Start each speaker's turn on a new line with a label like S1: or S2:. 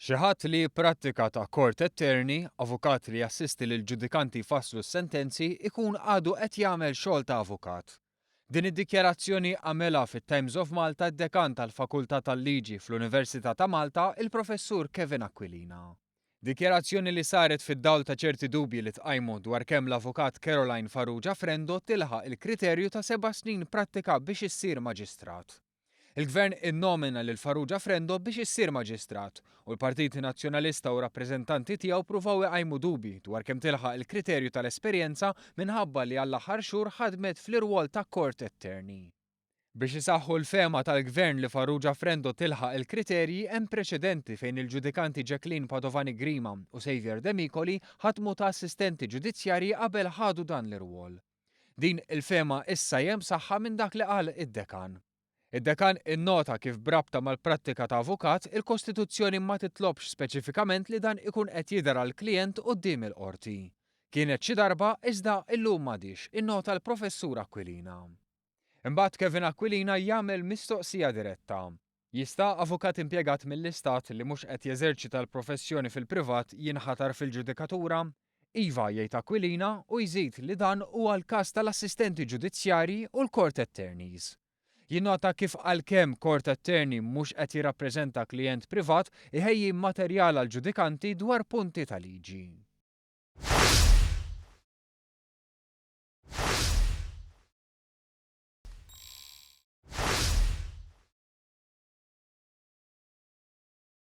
S1: Xi ħadd li jipprattika ta' court attorney, avukat li jassisti lil ġudikanti jfasslu s-sentenzi, ikun għadu qed jagħmel xogħol ta' avukat. Din id-dikjarazzjoni għamilha fit-Times of Malta id-dekan tal-fakulta tal-liġi fl-Università ta' Malta, il-professur Kevin Aquilina. Dikjarazzjoni li saret fid-dawl ta' ċerti dubji li tqajmu dwar kemm l-avukat Caroline Farrugia Frendo tilħaq il-kriterju ta' 7 snin prattika biex issir maġistrat. Il-Gvern innomina lil Farrugia Frendo biex issir maġistrat u l-Partiti Nazzjonalista u rappreżentanti tiegħu pruvaw iqajmu dubji dwar kemm tilħaq il-kriterju tal-esperjenza minħabba li għall-aħħar xhur ħadmet fl-irwol ta' court attorney. Biex isaħħu l-fema tal-Gvern li Farrugia Frendo tilħaq il-kriterji hemm preċedenti fejn il-ġudikanti Jacqueline Padovani Grima u Xavier Demicoli ħadmu ta' assistenti ġudizzjarji qabel ħadu dan l-irwol. Din il-fema issa hemm saħħa minn dak li qal id-dekan. Id-dekan innota kif brabta mal-prattika ta' avukat il-Kostituzzjoni ma titlobx speċifikament li dan ikun qed jidher għall-klijent quddiem il-qorti. Kienet xi darba iżda illum m'għadix, innota l-professur Aquilina. Imbagħad Kevin Aquilina jagħmel mistoqsija diretta. Jista' avukat impjegat mill-istat li mhux qed jeżerċita l-professjoni fil-privat jinħatar fil-ġudikatura? Iva jgħid Aquilina u jżid li dan huwa l-każ tal-assistenti ġudizzjarji u l-court attorneys. Jinnota kif għalkemm court attorney mhux qed jirrappreżenta klijent privat iħejji materjal għal ġudikanti dwar punti tal-liġi.